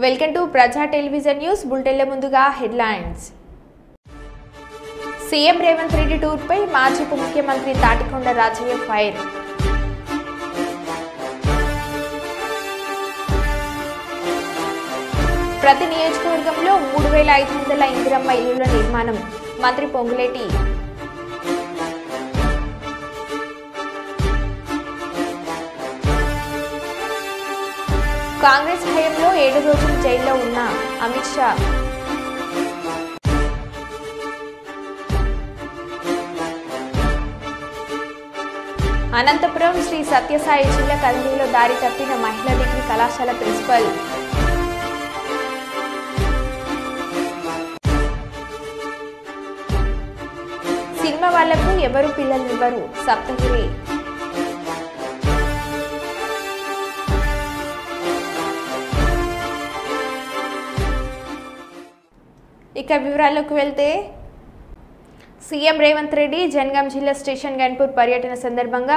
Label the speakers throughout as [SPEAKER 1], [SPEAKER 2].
[SPEAKER 1] Welcome to Praja television news బులెటిన్ల ముందుగా headlines. CM Revanth Reddy tour పై మాజీ ఉప ముఖ్యమంత్రి తాటికొండ రాజయ్య ఫైర్. ప్రతి నియోజకవర్గంలో 3500 ఇందిరమ్మ ఇళ్ల నిర్మాణం మంత్రి పొంగులేటి. కాంగ్రెస్ హయాంలో 7 రోజులు జైల్లో ఉన్న అమిత్ షా. అనంతపురం శ్రీ సత్యసాయి జిల్లా కదిరిలో దారి తప్పిన మహిళా డిగ్రీ కళాశాల ప్రిన్సిపల్. సినిమా వాళ్లకు ఎవరు పిల్లల్నివ్వరు సప్తగిరి. ఇక వివరాల్లోకి వెళ్తే సీఎం రేవంత్ రెడ్డి జనగాం జిల్లా స్టేషన్ గన్పూర్ పర్యటన సందర్భంగా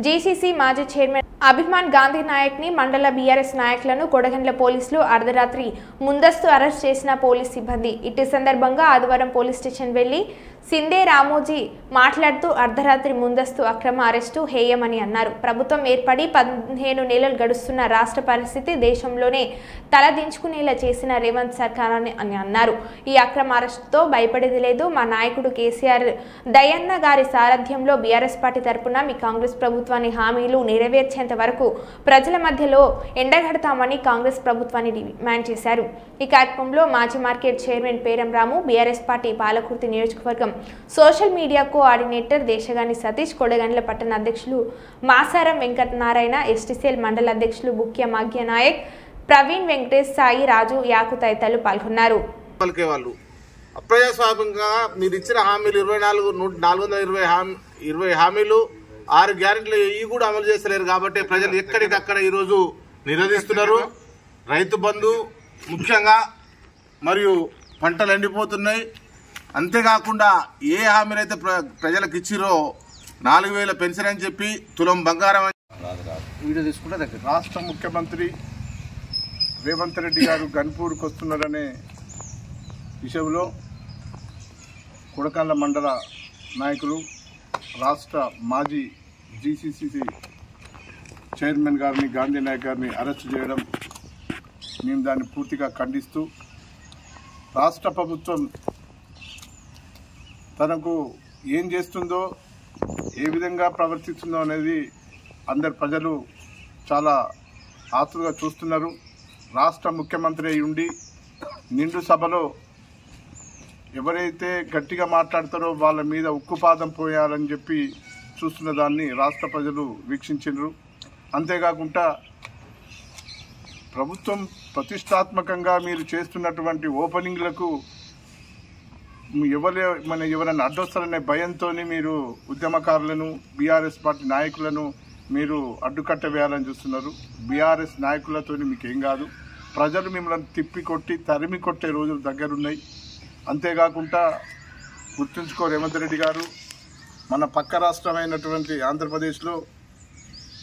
[SPEAKER 1] జీసీసీ మాజీ చైర్మన్ అభిమాన్ గాంధీ నాయక్ ని మండల బీఆర్ఎస్ నాయకులను కొడగండ్ల పోలీసులు అర్ధరాత్రి ముందస్తు అరెస్ట్ చేసిన పోలీస్ సిబ్బంది. ఇటు సందర్భంగా ఆదివారం పోలీస్ స్టేషన్ వెళ్లి సిందే రామోజీ మాట్లాడుతూ అర్ధరాత్రి ముందస్తు అక్రమ అరెస్టు హేయమని అన్నారు. ప్రభుత్వం ఏర్పడి 15 నెలలు గడుస్తున్న రాష్ట్ర పరిస్థితి దేశంలోనే తలదించుకునేలా చేసిన రేవంత్ సర్కార్ అని అన్నారు. ఈ అక్రమ అరెస్టుతో భయపడేది లేదు. మా నాయకుడు కేసీఆర్ దయన్న గారి సారథ్యంలో బీఆర్ఎస్ పార్టీ తరపున మీ కాంగ్రెస్ ప్రభుత్వాన్ని హామీలు నెరవేర్చేంత వరకు ప్రజల మధ్యలో ఎండగడతామని కాంగ్రెస్ ప్రభుత్వాన్ని డిమాండ్ చేశారు. ఈ కార్యక్రమంలో మాజీ market chairman Peram Ramu, BRS party Palakurthi నియోజకవర్గం social media coordinator Desagani Satish, Kodakandla పట్టణ అధ్యక్షులు మాసారం వెంకట నారాయణ, ఎస్టీసీఎల్ మండల అధ్యక్షులు బుక్య మాగ్య నాయక్, ప్రవీణ్ వెంకటేష్, సాయి రాజు, యాకు తదితరులు పాల్గొన్నారు.
[SPEAKER 2] అప్రజాస్వామ్యంగా మీరు ఇచ్చిన హామీలు 420 హామీలు 6 గ్యారెంటీలు ఇవి కూడా అమలు చేస్తలేరు కాబట్టి ప్రజలు ఎక్కడికక్కడ ఈరోజు నిరోధిస్తున్నారు. రైతు బంధు ముఖ్యంగా మరియు పంటలు ఎండిపోతున్నాయి. అంతేకాకుండా ఏ హామీలు అయితే ప్రజలకు ఇచ్చిరో 4000 పెన్షన్ అని చెప్పి తులం బంగారం
[SPEAKER 3] రాష్ట్ర ముఖ్యమంత్రి రేవంత్ రెడ్డి గారు గన్పూర్కి వస్తున్నారనే విషయంలో కొడకండ్ల మండల నాయకులు, రాష్ట్ర మాజీ జీసీసీ చైర్మన్ గారిని గాంధీ నాయక్ గారిని అరెస్టు చేయడం మేము దాన్ని పూర్తిగా ఖండిస్తూ, రాష్ట్ర ప్రభుత్వం తనకు ఏం చేస్తుందో, ఏ విధంగా ప్రవర్తిస్తుందో అనేది అందరు ప్రజలు చాలా ఆతృతగా చూస్తున్నారు. రాష్ట్ర ముఖ్యమంత్రి అయి ఉండి నిండు సభలో ఎవరైతే గట్టిగా మాట్లాడతారో వాళ్ళ మీద ఉక్కుపాదం పోయాలని చెప్పి చూస్తున్న దాన్ని రాష్ట్ర ప్రజలు వీక్షించారు. అంతేకాకుండా ప్రభుత్వం ప్రతిష్టాత్మకంగా మీరు చేస్తున్నటువంటి ఓపెనింగ్లకు ఎవరైనా అడ్డొస్తారనే భయంతో మీరు ఉద్యమకారులను, బీఆర్ఎస్ పార్టీ నాయకులను మీరు అడ్డుకట్ట వేయాలని చూస్తున్నారు. బీఆర్ఎస్ నాయకులతో మీకేం కాదు. ప్రజలు మిమ్మల్ని తిప్పికొట్టి తరిమి కొట్టే రోజులు దగ్గరున్నాయి. అంతేకాకుండా గుర్తుంచుకో రేవంత్ రెడ్డి గారు, మన పక్క రాష్ట్రమైనటువంటి ఆంధ్రప్రదేశ్లో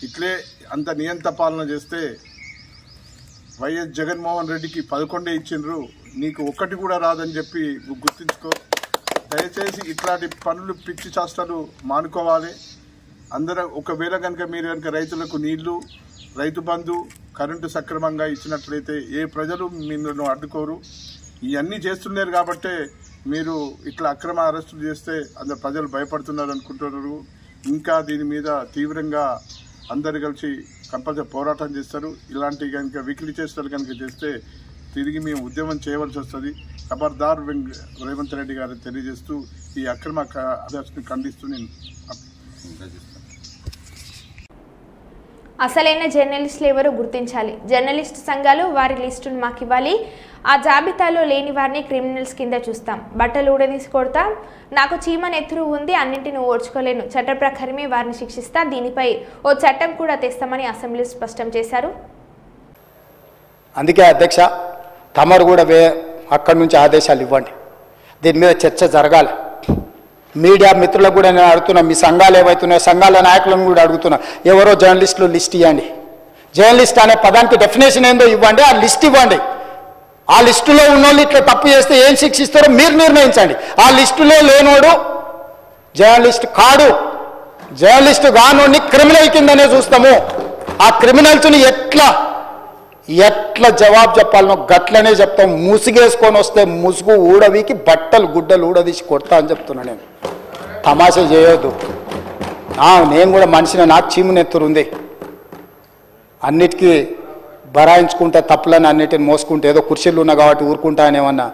[SPEAKER 3] ఇట్లే అంత నియంత పాలన చేస్తే వైఎస్ జగన్మోహన్ రెడ్డికి 11 ఇచ్చిండ్రు, నీకు 1 కూడా రాదని చెప్పి గుర్తుంచుకో. దయచేసి ఇట్లాంటి పనులు, పిచ్చి చేష్టలు మానుకోవాలి. అందరూ ఒకవేళ మీరు కనుక రైతులకు నీళ్లు, రైతు బంధు, కరెంటు సక్రమంగా ఇచ్చినట్లయితే ఏ ప్రజలు మిమ్మల్ని అడ్డుకోరు. ఇవన్నీ చేస్తున్నారు కాబట్టే మీరు ఇట్లా అక్రమ అరెస్టులు చేస్తే అందరు ప్రజలు భయపడుతున్నారు అనుకుంటున్నారు. ఇంకా దీని మీద తీవ్రంగా అందరు కలిసి కంపల్సరీ పోరాటం చేస్తారు. ఇలాంటి కనుక వికిలి చేష్టలు కనుక చేస్తే తిరిగి మేము ఉద్యమం చేయవలసి వస్తుంది. ఖబర్దార్ రేవంత్ రెడ్డి గారు తెలియజేస్తూ ఈ అక్రమ అరెస్టును ఖండిస్తూ నేను
[SPEAKER 1] అసలైన జర్నలిస్టులు ఎవరో గుర్తించాలి. జర్నలిస్టు సంఘాలు వారి లిస్టును మాకు ఇవ్వాలి. ఆ జాబితాలో లేని వారిని క్రిమినల్స్ కింద చూస్తాం. బట్టలు ఊడదీసి కొడతాం. నాకు చీమనెత్తురు ఉంది, అన్నింటిని ఓడ్చుకోలేను. చట్ట ప్రకారమే వారిని శిక్షిస్తా. దీనిపై ఓ చట్టం కూడా తెస్తామని అసెంబ్లీ స్పష్టం చేశారు.
[SPEAKER 4] అందుకే అధ్యక్ష, తమరు కూడా అక్కడి నుంచి ఆదేశాలు ఇవ్వండి. దీని మీద చర్చ జరగాలి. మీడియా మిత్రులకు కూడా నేను అడుగుతున్నా, మీ సంఘాలు ఏవైతున్నాయో సంఘాల నాయకులను కూడా అడుగుతున్నా, ఎవరో జర్నలిస్టులు లిస్ట్ ఇవ్వండి. జర్నలిస్ట్ అనే పదానికి డెఫినేషన్ ఏందో ఇవ్వండి, ఆ లిస్ట్ ఇవ్వండి. ఆ లిస్టులో ఉన్నోళ్ళు ఇట్లా తప్పు చేస్తే ఏం శిక్షిస్తారో మీరు నిర్ణయించండి. ఆ లిస్టులో లేనోడు జర్నలిస్ట్ కాడు, జర్నలిస్ట్ కానోడిని క్రిమినల్ కిందనే చూస్తాము. ఆ క్రిమినల్స్ని ఎట్లా జవాబు చెప్పాలనో గట్లనే చెప్తాం. ముసుగేసుకొని వస్తే ముసుగు ఊడవికి బట్టలు గుడ్డలు ఊడదీసి కొడతా అని చెప్తున్నా. నేను తమాషా చేయొద్దు. నేను కూడా మనిషిని, నాకు చీమునెత్తురుంది. అన్నిటికీ బరాయించుకుంటే తప్పులని అన్నిటిని మోసుకుంటే ఏదో కుర్చీలు ఉన్నా కాబట్టి ఊరుకుంటా అని ఏమన్నా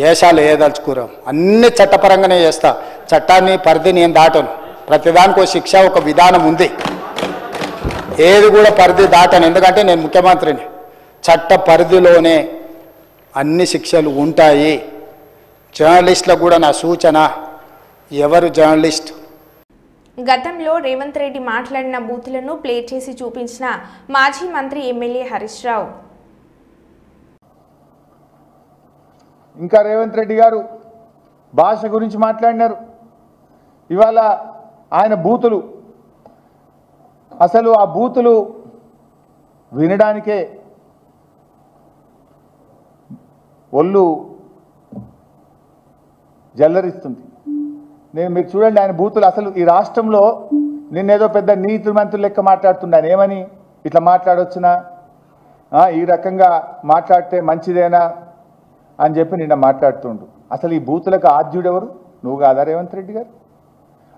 [SPEAKER 4] ఏషాలు వేయదలుచుకోరాం. అన్ని చట్టపరంగానే చేస్తా. చట్టాన్ని పరిధి నేను దాటను. ప్రతిదానికి శిక్ష ఒక విధానం ఉంది. ఏది కూడా పరిధి దాటను. ఎందుకంటే నేను ముఖ్యమంత్రిని. చట్ట పరిధిలోనే అన్ని శిక్షలు ఉంటాయి. జర్నలిస్టులకు కూడా నా సూచన, ఎవరు జర్నలిస్ట్
[SPEAKER 1] గతంలో రేవంత్ రెడ్డి మాట్లాడిన బూతులను ప్లే చేసి చూపించిన మాజీ మంత్రి ఎమ్మెల్యే హరీష్ రావు.
[SPEAKER 5] ఇంకా రేవంత్ రెడ్డి గారు భాష గురించి మాట్లాడినారు. ఇవాళ ఆయన బూతులు, అసలు ఆ బూతులు వినడానికే ఒళ్ళు జల్లరిస్తుంది. మీరు చూడండి ఆయన బూతులు. అసలు ఈ రాష్ట్రంలో నిన్నేదో పెద్ద నీతి మంత్రులు లెక్క మాట్లాడుతున్నాను. ఏమని ఇట్లా మాట్లాడొచ్చునా, ఈ రకంగా మాట్లాడితే మంచిదేనా అని చెప్పి నిన్న మాట్లాడుతుండు. అసలు ఈ బూతులకు ఆద్యుడెవరు? నువ్వు కాదా రేవంత్ రెడ్డి గారు?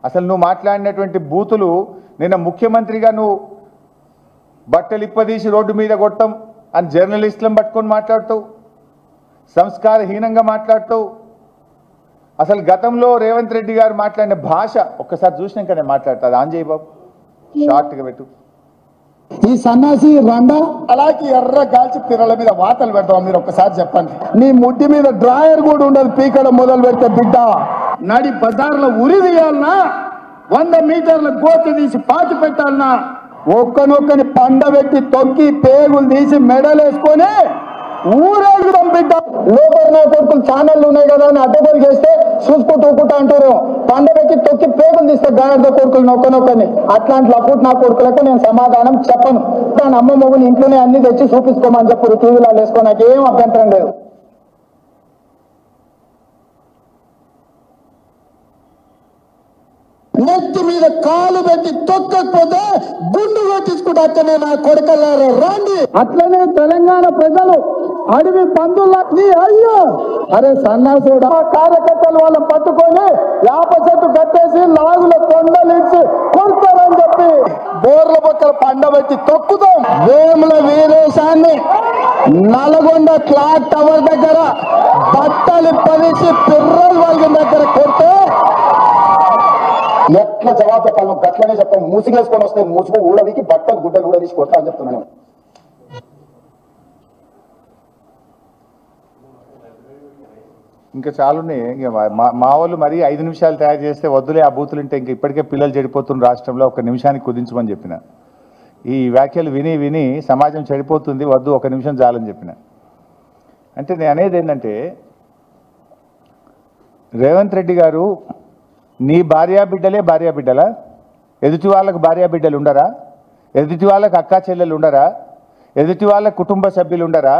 [SPEAKER 5] అసలు నువ్వు మాట్లాడినటువంటి బూతులు నిన్న ముఖ్యమంత్రిగా నువ్వు బట్టలు ఇప్పదీసి రోడ్డు మీద కొట్టం అని జర్నలిస్టులను పట్టుకొని మాట్లాడుతావు, సంస్కారహీనంగా మాట్లాడుతావు. అసలు గతంలో రేవంత్ రెడ్డి గారు మాట్లాడిన భాష ఒక్కసారి చూసినాక నేను మాట్లాడతాను. ఆంజయ్ బాబు షార్ట్గా పెట్టు.
[SPEAKER 6] ఈ సన్నాసి రండ అలాగే ఎర్ర గాల్చి పిర్రల మీద వాతలు పెడతాం. మీరు ఒక్కసారి చెప్పండి. నీ ముడ్డి మీద డ్రాయర్ కూడా ఉండదు. పీకడం మొదలు పెడితే బిడ్డ నడి బజార్లో ఉరి తీయాలన్నా, 100 మీటర్ల గోతి తీసి పాతి పెట్టాలన్నా, ఒక్కనొక్కని పండబెట్టి తొక్కి పేగులు తీసి మెడలేసుకొని ఊరేగుదాం బిడ్డ. లోపల నా కొడుకులు ఛానళ్ళు ఉన్నాయి కదా అని అడ్డగోలు చేస్తే చూసుకుంటూ ఊకుంటా అంటారు. పండబెట్టి తొక్కి పేగులు తీస్తే గాడిద కొడుకులు నొక్కనొక్కని. అట్లాంటి లప్పుడు నా కొడుకులకు నేను సమాధానం చెప్పను. దాని అమ్మ మొగులు ఇంట్లోనే అన్ని తెచ్చి చూపించుకోమని చెప్పారు. టీవీలో వేసుకో, నాకేం అభ్యంతరం లేదు. నెత్తి మీద కాలు పెట్టి తొక్కకపోతే గుండు కొట్టించుకుంటే అట్లనే నా కొడుకల్లారా రండి. అట్లనే తెలంగాణ ప్రజలు అడవి పందులకి అయ్యో అరే సన్నాసుడు కార్యకర్తలు వాళ్ళని పట్టుకొని వేప చెట్టు కట్టేసి లాగుల కొండలించి కొడతారని చెప్పి బోర్ల పక్కన పండబెట్టి తొక్కుతాం. వేముల వీరేశాన్ని నల్గొండ క్లాక్ టవర్ దగ్గర బట్టలు పదిసి పిర్రలు వాళ్ళ దగ్గర కొడితే ఎట్లా జవాబు చెప్పాలి? గట్లనే చెప్తాం. మూసిగేసుకొని వస్తే మూసుకు ఊడవికి బట్టలు గుడ్డలు ఊడదీసి కొడతా అని చెప్తున్నాను.
[SPEAKER 5] ఇంకా చాలున్నాయి. ఇంకా మా వాళ్ళు మరి 5 నిమిషాలు తయారు చేస్తే వద్దులే ఆ బూతులుంటే ఇంక ఇప్పటికే పిల్లలు చెడిపోతున్న రాష్ట్రంలో 1 నిమిషానికి కుదించమని చెప్పిన. ఈ వ్యాఖ్యలు విని విని సమాజం చెడిపోతుంది, వద్దు 1 నిమిషం చాలని చెప్పిన. అంటే నేను అనేది ఏంటంటే, రేవంత్ రెడ్డి గారు నీ భార్యాబిడ్డలే భార్యాబిడ్డలా? ఎదుటి వాళ్ళకు భార్యాబిడ్డలు ఉండరా? ఎదుటి వాళ్ళకు అక్కా చెల్లెలు ఉండరా? ఎదుటి వాళ్ళ కుటుంబ సభ్యులు ఉండరా?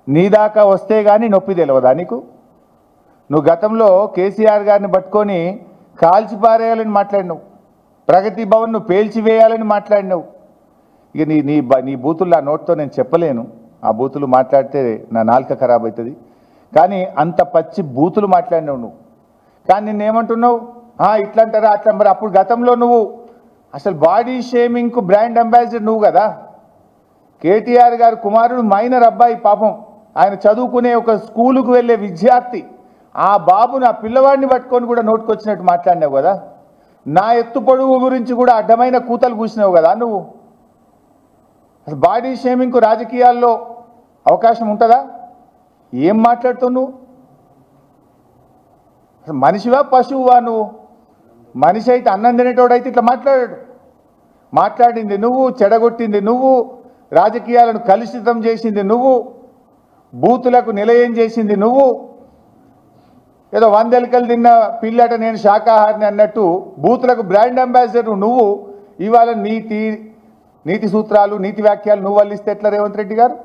[SPEAKER 5] నీ దాకా వస్తే కానీ నొప్పి తెలియదా నీకు? నువ్వు గతంలో కేసీఆర్ గారిని పట్టుకొని కాల్చిపారేయాలని మాట్లాడినావు, ప్రగతి భవన్ను పేల్చివేయాలని మాట్లాడినావు. ఇక నీ బూతులు ఆ నోట్తో నేను చెప్పలేను. ఆ బూతులు మాట్లాడితే నా నాలుక ఖరాబ్ అవుతుంది. కానీ అంత పచ్చి బూతులు మాట్లాడినావు నువ్వు. కానీ నిన్నేమంటున్నావు? ఇట్లా అంటారా అట్లా. మరి అప్పుడు గతంలో నువ్వు అసలు బాడీ షేమింగ్కు బ్రాండ్ అంబాసిడర్ నువ్వు కదా. కేటీఆర్ గారు కుమారుడు మైనర్ అబ్బాయి, పాపం ఆయన చదువుకునే ఒక స్కూలుకు వెళ్ళే విద్యార్థి. ఆ బాబుని ఆ పిల్లవాడిని పట్టుకొని కూడా నోటుకొచ్చినట్టు మాట్లాడినావు కదా. నా ఎత్తు పొడుగు గురించి కూడా అడ్డమైన కూతలు కూసినావు కదా నువ్వు. అసలు బాడీ షేమింగ్కు రాజకీయాల్లో అవకాశం ఉంటుందా? ఏం మాట్లాడుతావు నువ్వు? అసలు మనిషివా పశువువా నువ్వు? మనిషి అయితే అన్నం తినేటోడైతే ఇట్లా మాట్లాడింది నువ్వు, చెడగొట్టింది నువ్వు, రాజకీయాలను కలుషితం చేసింది నువ్వు, బూతులకు నిలయం చేసింది నువ్వు. ఏదో 100 ఎలుకలు తిన్న పిల్లట నేను శాకాహారిని అన్నట్టు బూతులకు బ్రాండ్ అంబాసిడర్ నువ్వు. ఇవాళ నీతి సూత్రాలు, నీతి వ్యాఖ్యలు నువ్వు వల్లిస్తే ఎట్లా రేవంత్ రెడ్డి గారు?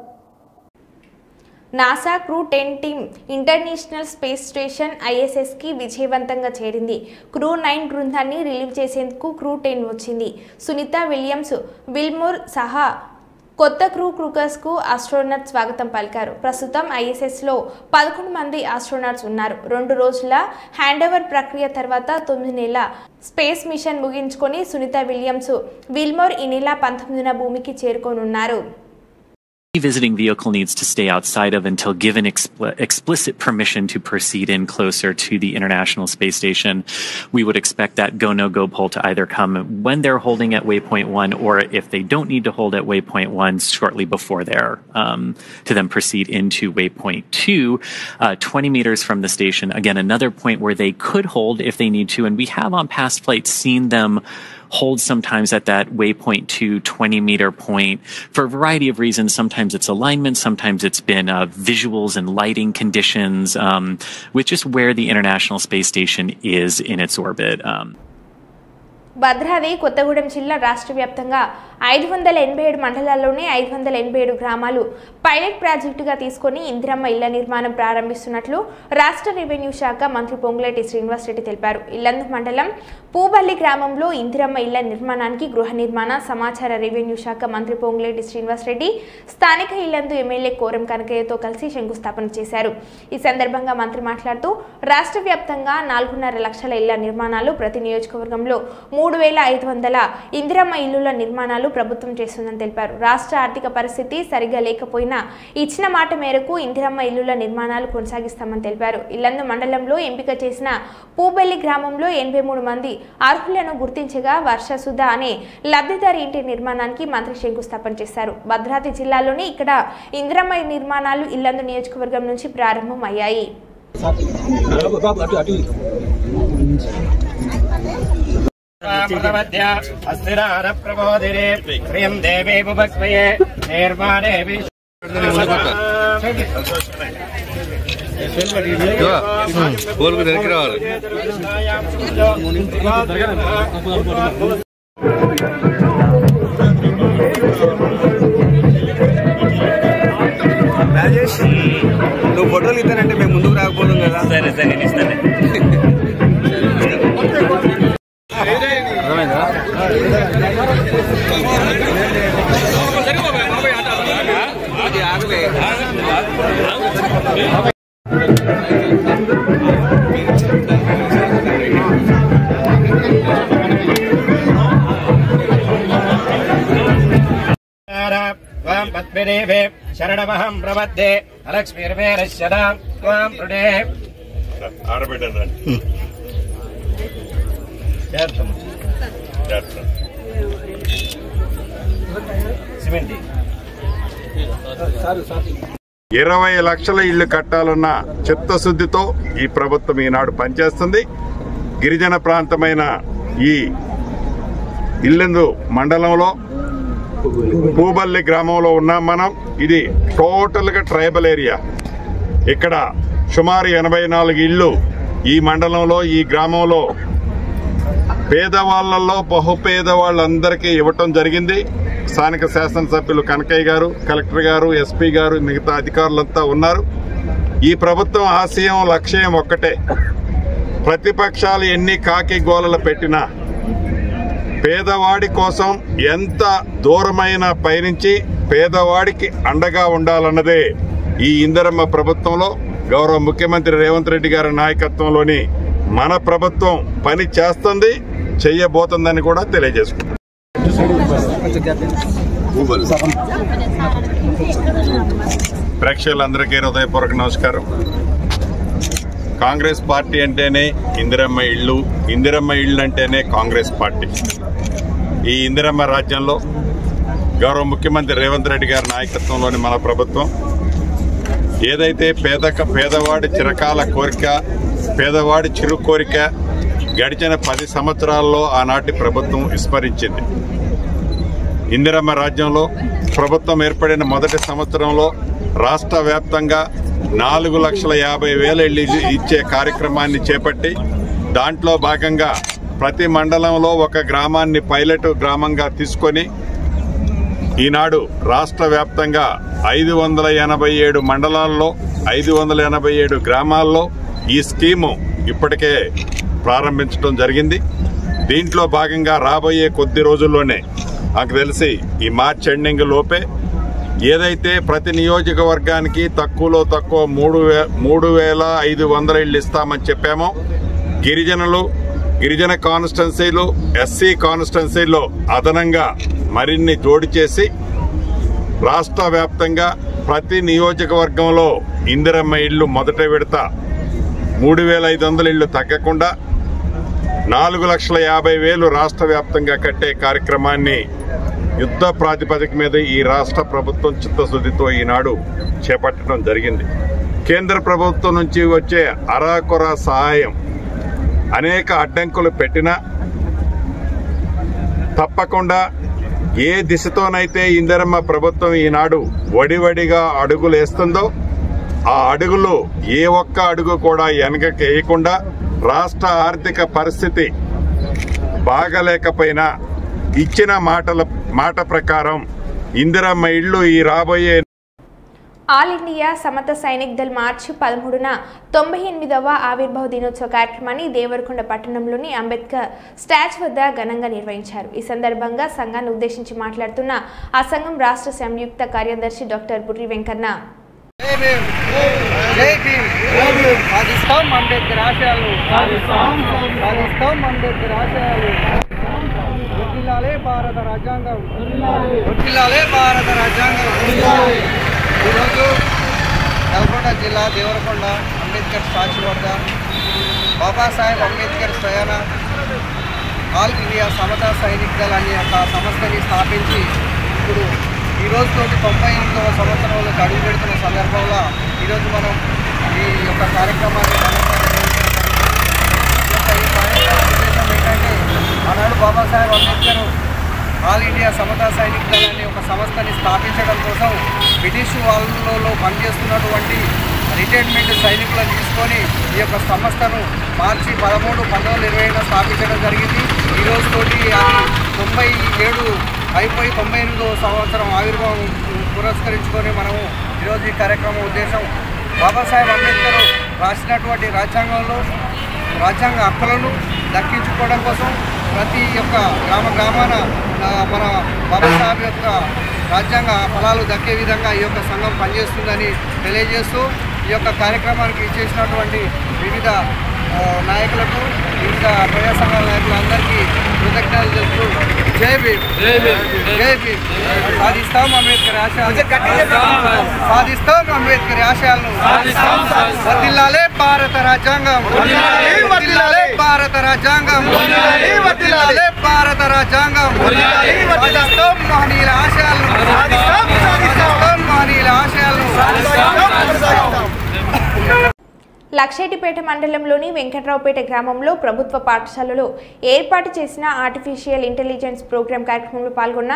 [SPEAKER 1] NASA crew 10 team International Space Station ISSకి విజయవంతంగా చేరింది. క్రూ 9 బృందాన్ని రిలీవ్ చేసేందుకు క్రూ 10 వచ్చింది. సునీత విలియమ్స్, విల్మోర్ సహా కొత్త క్రూకర్స్కు ఆస్ట్రోనట్ స్వాగతం పలికారు. ప్రస్తుతం ISSలో 11 మంది ఆస్ట్రోనట్స్ ఉన్నారు. 2 రోజుల హ్యాండోవర్ ప్రక్రియ తర్వాత 9 నెలల స్పేస్ మిషన్ ముగించుకొని సునీత విలియమ్స్, విల్మోర్ ఈ నెల 19న భూమికి చేరుకోనున్నారు.
[SPEAKER 7] Visiting vehicle needs to stay outside of until given explicit permission to proceed in closer to the International Space Station. We would expect that go no go poll to either come when they're holding at waypoint 1, or if they don't need to hold at waypoint 1, shortly before there, to then proceed into waypoint 2, 20 meters from the station. Again, another point where they could hold if they need to, and we have on past flights seen them hold sometimes at that waypoint 2 20-meter point for a variety of reasons. Sometimes it's alignment, sometimes it's been visuals and lighting conditions, which is where the International Space Station is in its orbit.
[SPEAKER 1] Bhadradri Kothagudem జిల్లా రాష్ట్ర వ్యాప్తంగా 587 మండలాల్లోనే 587 గ్రామాలు pilot ప్రాజెక్టుగా తీసుకుని ఇందిరమ్మ ఇళ్ల నిర్మాణం ప్రారంభిస్తున్నట్లు రాష్ట్ర revenue శాఖ మంత్రి పొంగులేటి శ్రీనివాసరెడ్డి తెలిపారు. ఇల్లందు మండలం పూబల్లి గ్రామంలో ఇందిరమ్మ ఇళ్ల నిర్మాణానికి గృహ నిర్మాణ సమాచార రెవెన్యూ శాఖ మంత్రి పొంగులేటి శ్రీనివాసరెడ్డి స్థానిక ఇల్లందు ఎమ్మెల్యే కోరం కనకయ్యతో కలిసి శంకుస్థాపన చేశారు. ఈ సందర్భంగా మంత్రి మాట్లాడుతూ రాష్ట్ర వ్యాప్తంగా 4.5 లక్షల ఇళ్ల నిర్మాణాలు, ప్రతి నియోజకవర్గంలో 3,500 ఇందిరమ్మ ఇల్లుల నిర్మాణాలు ప్రభుత్వం చేస్తుందని తెలిపారు. రాష్ట్ర ఆర్థిక పరిస్థితి సరిగా లేకపోయినా ఇచ్చిన మాట మేరకు ఇందిరమ్మ ఇల్లుల నిర్మాణాలు కొనసాగిస్తామని తెలిపారు. ఇల్లందు మండలంలో ఎంపిక చేసిన పూబల్లి గ్రామంలో 83 మంది అర్హులను గుర్తించగా వర్షసుధ అనే లబ్ధిదారి ఇంటి నిర్మాణానికి మంత్రి శంకుస్థాపన చేశారు. భద్రాద్రి జిల్లాలోని ఇక్కడ ఇందిరమ్మ నిర్మాణాలు ఇల్లందు నియోజకవర్గం నుంచి ప్రారంభం అయ్యాయి.
[SPEAKER 8] రాజేష్, నువ్వు ఫోటోలు ఇస్తానంటే మేము ముందుకు రాకపోదాం కదా. సరే సరే నేను ఇస్తాను. పద్మదేవే శరణమహం ప్రపద్దే అలక్ష్మీర్వేరశ్యదాం త్వాం ప్రణే ఆడబిడ్డండి.
[SPEAKER 3] 20 లక్షల ఇళ్లు కట్టాలన్న చిత్తశుద్ధితో ఈ ప్రభుత్వం ఈనాడు పనిచేస్తుంది. గిరిజన ప్రాంతమైన ఈ ఇల్లందు మండలంలో పూబల్లి గ్రామంలో ఉన్నాం మనం. ఇది టోటల్ గా ట్రైబల్ ఏరియా. ఇక్కడ సుమారు 84 ఇళ్లు ఈ మండలంలో, ఈ గ్రామంలో పేదవాళ్లలో బహుపేదవాళ్ళందరికీ ఇవ్వటం జరిగింది. స్థానిక శాసనసభ్యులు కనకయ్య గారు, కలెక్టర్ గారు, ఎస్పీ గారు, మిగతా అధికారులంతా ఉన్నారు. ఈ ప్రభుత్వం ఆశయం, లక్ష్యం ఒక్కటే. ప్రతిపక్షాలు ఎన్ని కాకి గోలలు పెట్టినా పేదవాడి కోసం ఎంత దూరమైన పయనించి పేదవాడికి అండగా ఉండాలన్నదే ఈ ఇందిరమ్మ ప్రభుత్వంలో గౌరవ ముఖ్యమంత్రి రేవంత్ రెడ్డి గారి నాయకత్వంలోని మన ప్రభుత్వం పని చేస్తుంది, చెయ్యబోతుందని కూడా తెలియజేసుకుంటాం. ప్రేక్షకులందరికీ హృదయపూర్వక నమస్కారం. కాంగ్రెస్ పార్టీ అంటేనే ఇందిరమ్మ ఇళ్ళు, ఇందిరమ్మ ఇళ్ళు అంటేనే కాంగ్రెస్ పార్టీ. ఈ ఇందిరమ్మ రాజ్యంలో గౌరవ ముఖ్యమంత్రి రేవంత్ రెడ్డి గారి నాయకత్వంలోని మన ప్రభుత్వం ఏదైతే పేదవాడి చిరకాల కోరిక, పేదవాడి చిరు కోరిక గడిచిన 10 సంవత్సరాల్లో ఆనాటి ప్రభుత్వం విస్మరించింది. ఇందిరమ్మ రాజ్యంలో ప్రభుత్వం ఏర్పడిన మొదటి సంవత్సరంలో రాష్ట్ర వ్యాప్తంగా 4,50,000 ఇళ్లు ఇచ్చే కార్యక్రమాన్ని చేపట్టి దాంట్లో భాగంగా ప్రతి మండలంలో ఒక గ్రామాన్ని పైలట్ గ్రామంగా తీసుకొని
[SPEAKER 9] ఈనాడు రాష్ట్ర వ్యాప్తంగా 587 మండలాల్లో 587 గ్రామాల్లో ఈ స్కీము ఇప్పటికే ప్రారంభించడం జరిగింది. దీంట్లో భాగంగా రాబోయే కొద్ది రోజుల్లోనే నాకు తెలిసి ఈ మార్చ్ ఎండింగ్ లోపే ఏదైతే ప్రతి నియోజకవర్గానికి తక్కువలో తక్కువ 3,500 ఇళ్ళు ఇస్తామని చెప్పామో, గిరిజన కాన్స్టిట్యున్సీలు, ఎస్సీ కాన్స్టిట్యున్సీలో అదనంగా మరిన్ని జోడి చేసి రాష్ట్ర వ్యాప్తంగా ప్రతి నియోజకవర్గంలో ఇందిరమ్మ ఇళ్ళు మొదట విడత 3,500 ఇళ్ళు తగ్గకుండా 4,50,000 రాష్ట్ర వ్యాప్తంగా కట్టే కార్యక్రమాన్ని యుద్ధ ప్రాతిపదిక మీద ఈ రాష్ట్ర ప్రభుత్వం చిత్తశుద్ధితో ఈనాడు చేపట్టడం జరిగింది. కేంద్ర ప్రభుత్వం నుంచి వచ్చే అరాకొర సహాయం అనేక అడ్డంకులు పెట్టినా తప్పకుండా ఏ దిశతోనైతే ఇందిరమ్మ ప్రభుత్వం ఈనాడు వడివడిగా అడుగులు వేస్తుందో ఆ అడుగులు ఏ ఒక్క అడుగు కూడా వెనకకి వేయకుండా రాష్ట్ర ఆర్థిక పరిస్థితి బాగలేకపోయినా ఇచ్చిన మాట ప్రకారం ఇందిరమ్మ ఇళ్ళు ఈ రాబోయే
[SPEAKER 1] ఆల్ ఇండియా సమత సైనిక్ దళ్ మార్చి 13న 98వ ఆవిర్భావ దినోత్సవ కార్యక్రమాన్ని దేవరకొండ పట్టణంలోని అంబేద్కర్ స్టాచ్యూ వద్ద ఘనంగా నిర్వహించారు. ఈ సందర్భంగా సంఘాన్ని ఉద్దేశించి మాట్లాడుతున్న ఆ సంఘం రాష్ట్ర సంయుక్త కార్యదర్శి డాక్టర్ బుర్రి వెంకన్న
[SPEAKER 10] ఈరోజు నల్గొండ జిల్లా దేవరకొండ అంబేద్కర్ స్టాచ్యూ వద్ద బాబాసాహెబ్ అంబేద్కర్ స్వయాన ఆల్ ఇండియా సమతా సైనిక్ దళ్ అనే ఒక సంస్థని స్థాపించి ఇప్పుడు ఈ రోజుతోటి 98వ సంవత్సరంలోకి అడుగు పెడుతున్న సందర్భంలో ఈరోజు మనం ఈ యొక్క కార్యక్రమాన్ని ఉద్దేశం ఏంటంటే ఆనాడు బాబాసాహెబ్ అంబేద్కర్ ఆల్ ఇండియా సమతా సైనిక్ దళ్ అనే ఒక సంస్థని స్థాపించడం కోసం బ్రిటిష్ వాళ్ళలో పనిచేస్తున్నటువంటి రిటైర్మెంట్ సైనికులను తీసుకొని ఈ యొక్క సంస్థను మార్చి 13, 1920 స్థాపించడం జరిగింది. ఈ రోజుతోటి అది 97 అయిపోయి 98వ సంవత్సరం ఆవిర్భావం పురస్కరించుకొని మనము ఈరోజు ఈ కార్యక్రమం ఉద్దేశం బాబాసాహెబ్ అంబేద్కర్ రాసినటువంటి రాజ్యాంగంలో రాజ్యాంగ హక్కులను దక్కించుకోవడం కోసం ప్రతి ఒక్క గ్రామాన మన బాబాసాహెబ్ యొక్క రాజ్యాంగ ఫలాలు దక్కే విధంగా ఈ యొక్క సంఘం పనిచేస్తుందని తెలియజేస్తూ ఈ యొక్క కార్యక్రమానికి ఇచ్చేసినటువంటి వివిధ నాయకులకు, వివిధ ప్రజా సంఘాల నాయకులందరికీ కృతజ్ఞతలు తెలుపుతూ జై భీమ్, జై భీమ్. సాధిస్తాం అంబేద్కర్ ఆశయాలను, సాధిస్తాం అంబేద్కర్ ఆశయాలను. వర్ధిల్లాలే భారత రాజ్యాంగం, వర్ధిల్లాలే భారత రాజ్యాంగం, వర్ధిల్లాలే భారత రాజ్యాంగం. సాధిస్తాం మహనీయుల ఆశయాలను, సాధిస్తాం మహనీయుల ఆశయాలను.
[SPEAKER 1] లక్షేటిపేట మండలంలోని వెంకట్రావుపేట గ్రామంలో ప్రభుత్వ పాఠశాలలో ఏర్పాటు చేసిన ఆర్టిఫిషియల్ ఇంటెలిజెన్స్ ప్రోగ్రాం కార్యక్రమంలో పాల్గొన్న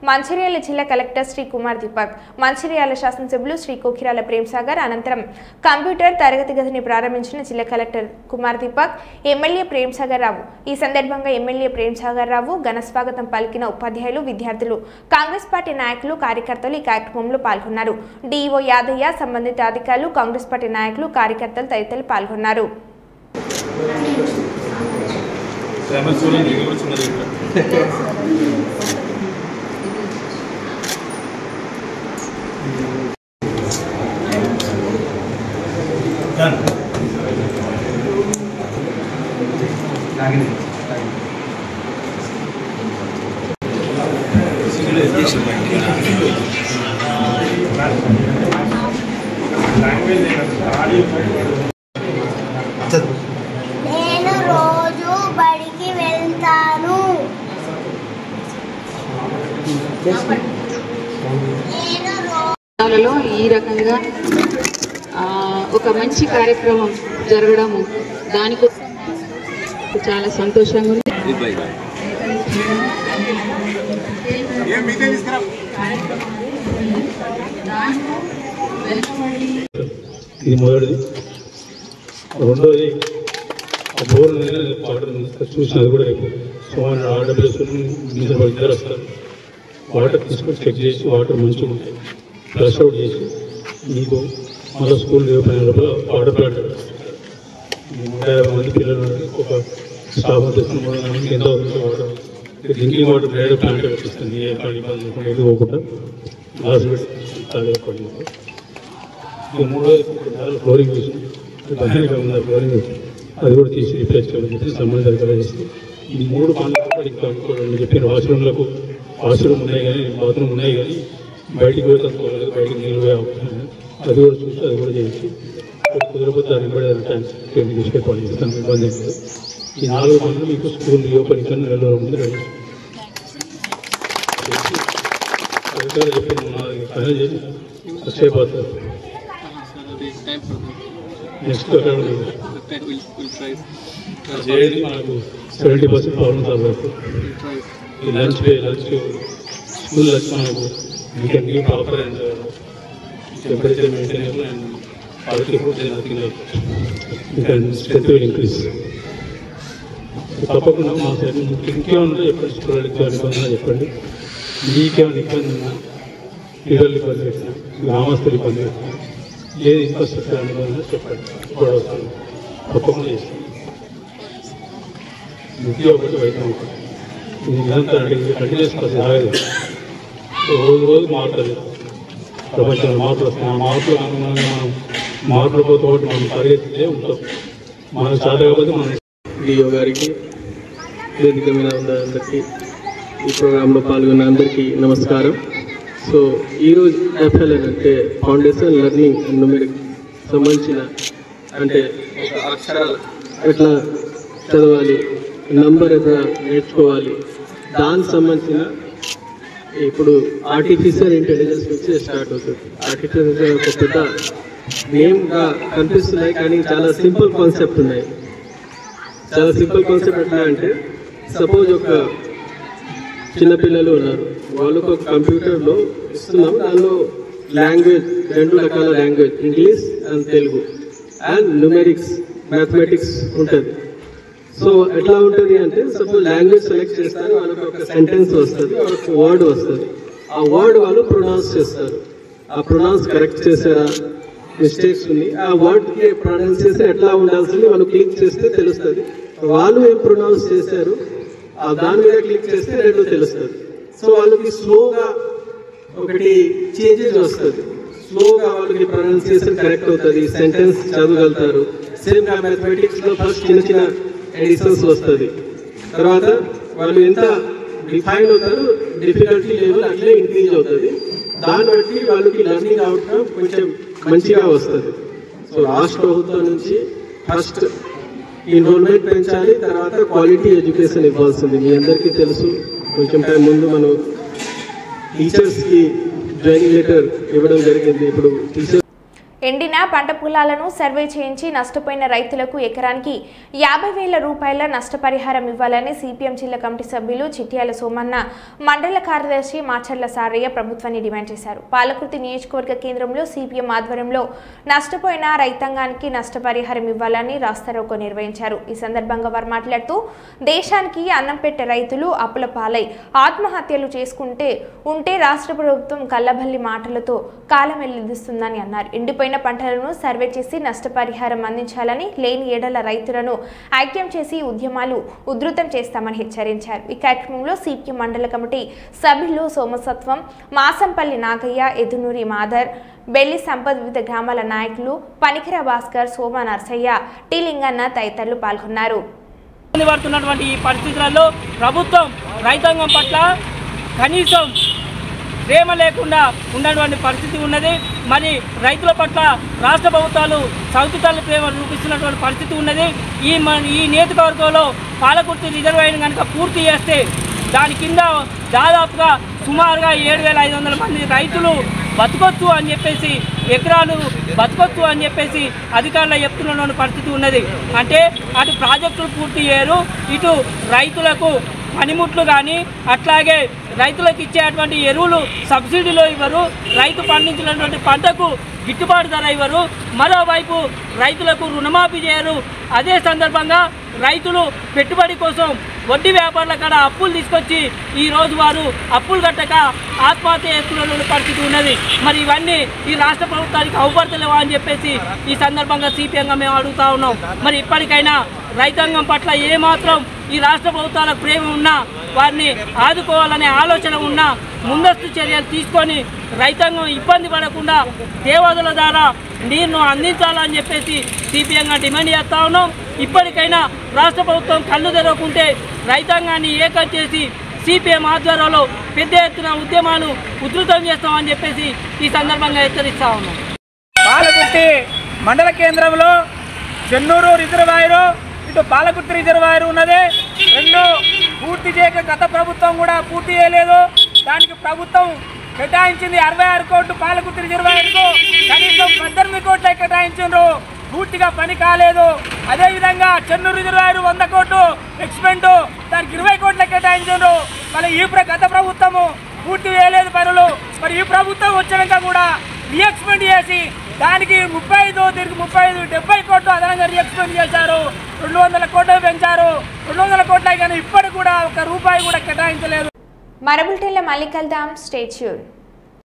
[SPEAKER 1] మంచిర్యాల జిల్లా కలెక్టర్ శ్రీ కుమార్ దీపక్, మంచిర్యాల శాసనసభ్యులు శ్రీ కోకిరాల ప్రేమ్సాగర్ అనంతరం కంప్యూటర్ తరగతి గదిని ప్రారంభించిన జిల్లా కలెక్టర్ కుమార్ దీపక్, ఎమ్మెల్యే ప్రేమ్సాగర్ రావు. ఈ సందర్భంగా ఎమ్మెల్యే ప్రేమ్సాగర్ రావు ఘన స్వాగతం పలికిన ఉపాధ్యాయులు, విద్యార్థులు, కాంగ్రెస్ పార్టీ నాయకులు, కార్యకర్తలు ఈ కార్యక్రమంలో పాల్గొన్నారు. డిఈఓ యాదయ్య, సంబంధిత అధికారులు, కాంగ్రెస్ పార్టీ నాయకులు, కార్యకర్తలు తదితరులు పాల్గొన్నారు.
[SPEAKER 11] నేను రోజు బడికి వెళ్తాను.
[SPEAKER 12] ఈ రకంగా ఒక మంచి కార్యక్రమం జరగడము దానికోసం చాలా సంతోషంగా ఉంది.
[SPEAKER 13] ఇది మొదటిది. రెండోది బోర్ చూసిన అది కూడా సోమవారం ఆడపిల్లలు ఇద్దరు వస్తారు. వాటర్ తీసుకొని చెక్ చేసి వాటర్ మంచిగా ఉంటాయి ఫ్లష్ అవుట్ చేసి మీకు మళ్ళీ స్కూల్ రిఓపెన్ లోపల వాటర్ ప్లాంట్ 150 మంది పిల్లలు ఒక స్టాఫ్ తీసుకుని ఎంత అవుతుంది water drinking water direct plant వచ్చిస్తుంది ఏ ఇబ్బంది లేకుండా ఎదుగుకోకుండా గ్లాస్ పెట్టి తాగేసుకోండి. ఇక 3 ఫ్లోరింగ్ వేసి భయానిగా ఉన్న ఫ్లోరింగ్ అది కూడా తీసి రీప్లేస్ చేయాలని చెప్పి సంబంధిత అధికారులు చేస్తే ఈ 3 పనులు ఇంకా చెప్పిన వాష్రూమ్లకు వాష్రూమ్ ఉన్నాయి కానీ బాత్రూమ్ ఉన్నాయి కానీ బయటికి పోయి తక్కువలేదు బయటికి నీళ్ళు పోయే అవకాశం అది కూడా చూసి అది కూడా చేసి కుదరపోతే దాన్ని కూడా ట్యాంక్స్ తీసుకెళ్ళి పని చేస్తాను ఇబ్బంది లేదు. ఈ 4 పనులు మీకు స్కూల్ రీఓపెన్ కానీ నెల రోజుల ముందు రెడీ అధికారులు చెప్పిన పని చేసి ఫస్ట్ అయిపోతారు. నెక్స్ట్ చేయండి మనకు 70% ప్రాబ్లమ్ సాల్వ్ అవుతుంది. ఈ లంచ్ స్కూల్ లంచ్ మనకు you can give proper and temperature maintainable and quality food and nothing like you can strength will increase. తప్పకుండా మా సైడ్ ఇంకేమన్నా చెప్పండి స్టూడెంట్కి ఇబ్బంది చెప్పండి మీకేమైనా ఇబ్బంది ఉన్నా పిల్లలు ఇబ్బంది పెట్టినా గ్రామస్తులు ఇబ్బంది పెట్టినా ఏది ఇన్ఫ్రాస్ట్రక్చర్ ఇబ్బంది చెప్పండి కూడా వస్తాను తప్పకుండా చేస్తాను. విద్య ఒకటి వైద్యం ఒకటి ఇది నిరంతరం కంటిన్యూస్ ప్రాసెస్ ఆగదు. రోజు మారుతుంది ప్రపంచంలో మార్పులు వస్తాయి. ఆ మార్పులు అనుగుణంగా మనం మార్పులతో మనం పరిగెత్తితే ఉంటాం. మనకు సాధ కాకపోతే మనం
[SPEAKER 14] డిఓ గారికి వేదిక మీద ఉన్న అందరికీ ఈ ప్రోగ్రాంలో పాల్గొన్న అందరికీ నమస్కారం. సో ఈరోజు FLN అంటే ఫౌండేషన్ లెర్నింగ్ అండ్ న్యూమెరిక్ సంబంధించిన అంటే అక్షరాలు ఎట్లా చదవాలి నంబర్ ఎట్లా నేర్చుకోవాలి దానికి సంబంధించిన ఇప్పుడు ఆర్టిఫిషియల్ ఇంటెలిజెన్స్ నుంచి స్టార్ట్ అవుతుంది. ఆర్టిఫిషియల్ ఒక పెద్ద నేమ్గా కనిపిస్తున్నాయి కానీ చాలా సింపుల్ కాన్సెప్ట్ ఉన్నాయి. చాలా సింపుల్ కాన్సెప్ట్ ఎట్లా అంటే సపోజ్ ఒక చిన్నపిల్లలు ఉన్నారు వాళ్ళకు ఒక కంప్యూటర్లో ఇస్తున్నాం దానిలో లాంగ్వేజ్ 2 రకాల language English and Telugu and numerics mathematics ఉంటుంది. సో ఎట్లా ఉంటుంది అంటే సపోజ్ లాంగ్వేజ్ సెలెక్ట్ చేస్తారు వాళ్ళకి ఒక సెంటెన్స్ వస్తుంది వాళ్ళకి వర్డ్ వస్తుంది ఆ వర్డ్ వాళ్ళు ప్రొనౌన్స్ చేస్తారు. ఆ ప్రొనౌన్స్ కరెక్ట్ చేశారా మిస్టేక్స్ ఉంది ఆ వర్డ్కి ప్రొనౌన్సియేషన్ ఎట్లా ఉండాల్సింది వాళ్ళు క్లిక్ చేస్తే తెలుస్తుంది. వాళ్ళు ఏం ప్రొనౌన్స్ చేశారు దాని మీద క్లిక్ చేస్తే 2 తెలుస్తుంది. సో వాళ్ళకి స్లోగా ఒకటి చేంజెస్ వస్తుంది స్లోగా వాళ్ళకి ప్రొనౌన్సియేషన్ కరెక్ట్ అవుతుంది సెంటెన్స్ చదవగలుగుతారు. సేమ్గా మ్యాథమెటిక్స్లో ఫస్ట్ చిన్న చిన్న ఎడిషన్స్ వస్తుంది తర్వాత వాళ్ళు ఎంత డిఫైన్ అవుతారు డిఫికల్టీ లెవెల్ అట్లే ఇంక్రీజ్ అవుతుంది. దాన్ని బట్టి వాళ్ళకి లెర్నింగ్ అవుట్కమ్ కొంచెం మంచిగా వస్తుంది. సో రాష్ట్ర ప్రభుత్వం నుంచి ఫస్ట్ ఎన్రోల్మెంట్ పెంచాలి తర్వాత క్వాలిటీ ఎడ్యుకేషన్ ఇవ్వాల్సింది. మీ అందరికీ తెలుసు కొంచెం టైం ముందు మనం టీచర్స్కి జాయినింగ్ లెటర్ ఇవ్వడం జరిగింది. ఇప్పుడు టీచర్
[SPEAKER 1] ఎండిన పంట పొలాలను సర్వే చేయించి నష్టపోయిన రైతులకు ఎకరానికి 50,000 రూపాయల నష్టపరిహారం ఇవ్వాలని సిపిఎం జిల్లా కమిటీ సభ్యులు చిట్యాల సోమన్న మండల కార్యదర్శి మాచర్ల సారయ్య ప్రభుత్వాన్ని డిమాండ్ చేశారు. పాలకుర్తి నియోజకవర్గ కేంద్రంలో సిపిఎం ఆధ్వర్యంలో నష్టపోయిన రైతాంగానికి నష్టపరిహారం ఇవ్వాలని రాస్తారోకో నిర్వహించారు. ఈ సందర్భంగా వారు మాట్లాడుతూ దేశానికి అన్నం పెట్టే రైతులు అప్పుల పాలై ఆత్మహత్యలు చేసుకుంటే రాష్ట్ర ప్రభుత్వం కల్లబల్లి మాటలతో కాలం వెల్లిదిస్తుందని అన్నారు. ఎండిపోయిన పంటలను సర్వే చేసి నష్టపరిహారం అందించాలని లేని ఏడల రైతులను ఐక్యం చేసి ఉద్యమాలు ఉధృతం చేస్తామని హెచ్చరించారు. ఈ కార్యక్రమంలో సిపిఎం మండల కమిటీ సభ్యులు సోమసత్వం మాసంపల్లి నాగయ్య ఎదునూరి మాధర్ బెల్లి సంపత్ వివిధ గ్రామాల నాయకులు పనికిర భాస్కర్ సోమ నర్సయ్య టి లింగన్న తదితరులు పాల్గొన్నారు.
[SPEAKER 15] పడుతున్నటువంటి ఈ పరిస్థితులలో ప్రభుత్వం రైతాంగం పట్ల కనీసం ప్రేమ లేకుండా ఉన్నటువంటి పరిస్థితి ఉన్నది. మరి రైతుల పట్ల రాష్ట్ర ప్రభుత్వాలు సౌతుతల్లి ప్రేమ చూపిస్తున్నటువంటి పరిస్థితి ఉన్నది. ఈ నియోజకవర్గంలో పాలకుర్తి రిజర్వాయర్ కనుక పూర్తి చేస్తే దాని కింద దాదాపుగా సుమారుగా 7,500 మంది రైతులు బతకొచ్చు అని చెప్పేసి ఎకరాలు బతకొచ్చు అని చెప్పేసి అధికారులు చెప్తున్నటువంటి పరిస్థితి ఉన్నది. అంటే అటు ప్రాజెక్టులు పూర్తి చేయరు ఇటు రైతులకు పనిముట్లు కానీ అట్లాగే రైతులకు ఇచ్చేటువంటి ఎరువులు సబ్సిడీలో ఇవ్వరు రైతు పండించినటువంటి పంటకు గిట్టుబాటు ధర ఇవ్వరు మరోవైపు రైతులకు రుణమాఫీ చేయరు. అదే సందర్భంగా రైతులు పెట్టుబడి కోసం వడ్డీ వ్యాపారుల కాడ అప్పులు తీసుకొచ్చి ఈరోజు వారు అప్పులు కట్టక ఆత్మహత్య చేసుకునే పరిస్థితి ఉన్నది. మరి ఇవన్నీ ఈ రాష్ట్ర ప్రభుత్వానికి అవపడతలేవా అని చెప్పేసి ఈ సందర్భంగా సిపిఎంగా మేము అడుగుతా ఉన్నాం. మరి ఇప్పటికైనా రైతాంగం పట్ల ఏమాత్రం ఈ రాష్ట్ర ప్రభుత్వాలకు ప్రేమ ఉన్నా, వారిని ఆదుకోవాలనే ఆలోచన ఉన్నా ముందస్తు చర్యలు తీసుకొని రైతాంగం ఇబ్బంది పడకుండా దేవాదుల ద్వారా నీరును అందించాలని చెప్పేసి సిపిఎంగా డిమాండ్ చేస్తా ఉన్నాం. ఇప్పటికైనా రాష్ట్ర ప్రభుత్వం కళ్ళు తెరవకుంటే రైతాంగాన్ని ఏకం చేసి సిపిఎం ఆధ్వర్యంలో పెద్ద ఎత్తున ఉద్యమాలు ఉధృతం చేస్తామని చెప్పేసి ఈ సందర్భంగా హెచ్చరిస్తా ఉన్నాం.
[SPEAKER 16] పాలకుర్తి మండల కేంద్రంలో చెన్నూరు రిజర్వాయరు, ఇటు పాలకుర్తి రిజర్వాయరు ఉన్నది. రెండు పూర్తి చేయక గత ప్రభుత్వం కూడా పూర్తి చేయలేదు. దానికి ప్రభుత్వం కేటాయించింది 66 కోట్లు పాలకుర్తి రిజర్వాయర్కు, కనీసం 18 కోట్లే కేటాయించారు. పూర్తిగా పని కాలేదు. అదేవిధంగా చెన్నూరు రిజర్వాయరు 100 కోట్లు ఎక్స్పెండ్, దానికి 20 కోట్లే కేటాయించారు. మళ్ళీ ఈ గత ప్రభుత్వము పూర్తి చేయలేదు పనులు. మరి ఈ ప్రభుత్వం వచ్చినాక కూడా రీఎక్స్పెండ్ చేసి దానికి 35 తిరిగి 70 కోట్లు అదనంగా రీఎక్స్పెండ్ చేశారు. 200 కోట్లు పెంచారు. 200 కోట్లే కానీ ఇప్పటికి కూడా 1 రూపాయి కూడా కేటాయించలేదు.
[SPEAKER 1] మరో బులెటిన్లో మళ్ళీ కలుద్దాం. Stay tuned.